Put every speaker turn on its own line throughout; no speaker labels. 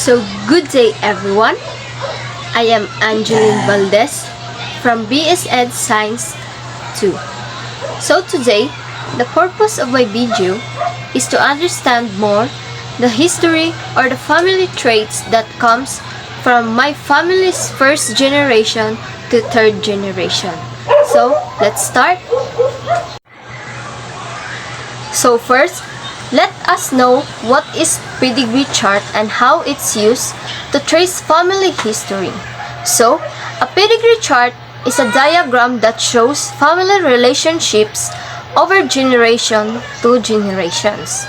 So, good day everyone. I am Angeline Valdez from BS Ed Science 2. So today, the purpose of my video is to understand more the history or the family traits that comes from my family's first generation to third generation. So, let's start. So first, let us know what is pedigree chart and how it's used to trace family history. So, a pedigree chart is a diagram that shows family relationships over generation to generations.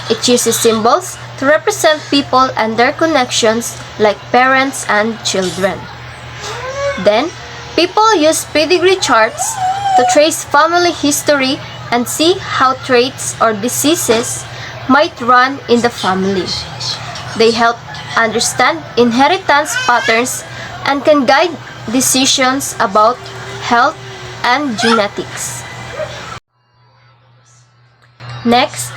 It uses symbols to represent people and their connections like parents and children. Then, people use pedigree charts to trace family history and see how traits or diseases might run in the family. They help understand inheritance patterns and can guide decisions about health and genetics. Next,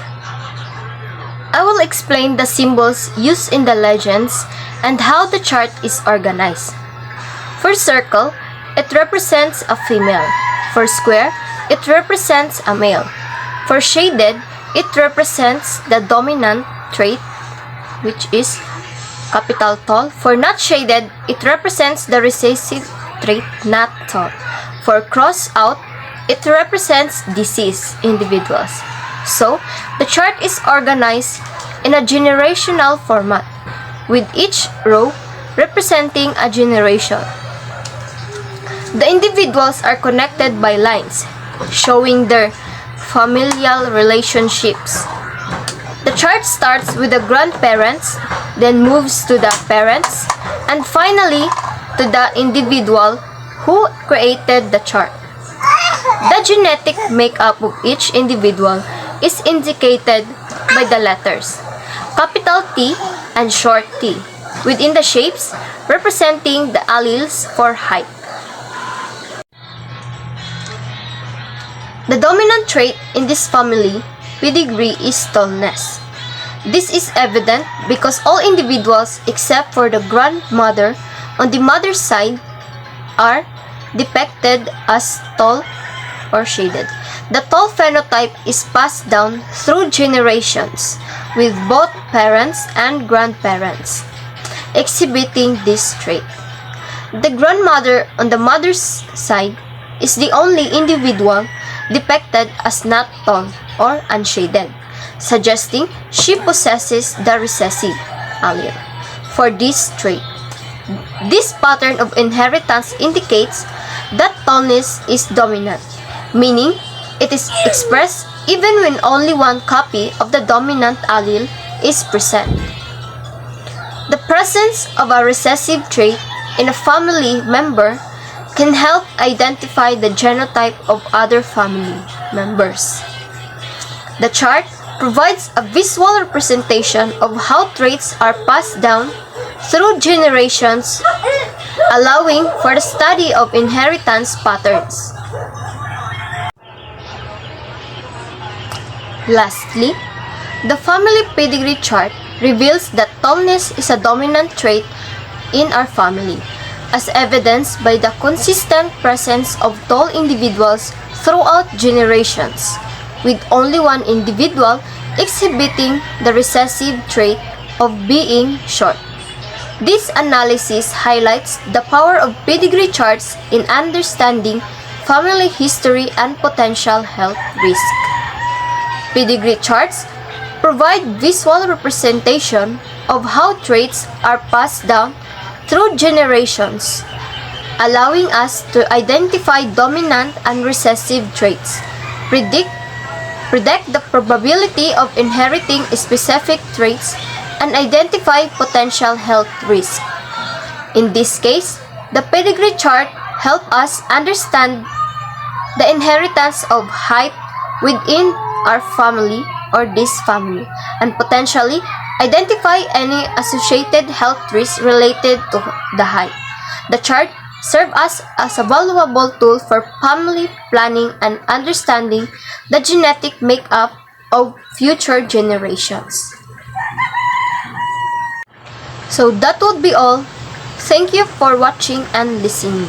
I will explain the symbols used in the legends and how the chart is organized. For circle, it represents a female. For square, it represents a male. For shaded, it represents the dominant trait, which is capital tall. For not shaded, it represents the recessive trait, not tall. For cross out, it represents disease individuals. So, the chart is organized in a generational format, with each row representing a generation. The individuals are connected by lines, showing their familial relationships. The chart starts with the grandparents, then moves to the parents, and finally to the individual who created the chart. The genetic makeup of each individual is indicated by the letters capital T and short t, within the shapes representing the alleles for height. The dominant trait in this family pedigree is tallness. This is evident because all individuals except for the grandmother on the mother's side are depicted as tall or shaded. The tall phenotype is passed down through generations with both parents and grandparents exhibiting this trait. The grandmother on the mother's side is the only individual depicted as not tall or unshaded, suggesting she possesses the recessive allele for this trait. This pattern of inheritance indicates that tallness is dominant, meaning it is expressed even when only one copy of the dominant allele is present. The presence of a recessive trait in a family member can help identify the genotype of other family members. The chart provides a visual representation of how traits are passed down through generations, allowing for the study of inheritance patterns. Lastly, the family pedigree chart reveals that tallness is a dominant trait in our family, as evidenced by the consistent presence of tall individuals throughout generations, with only one individual exhibiting the recessive trait of being short. This analysis highlights the power of pedigree charts in understanding family history and potential health risk. Pedigree charts provide visual representation of how traits are passed down through generations, allowing us to identify dominant and recessive traits, predict the probability of inheriting specific traits, and identify potential health risks. In this case, the pedigree chart helps us understand the inheritance of height within our family or this family, and potentially identify any associated health risks related to the height. The chart serves us as a valuable tool for family planning and understanding the genetic makeup of future generations. So that would be all. Thank you for watching and listening.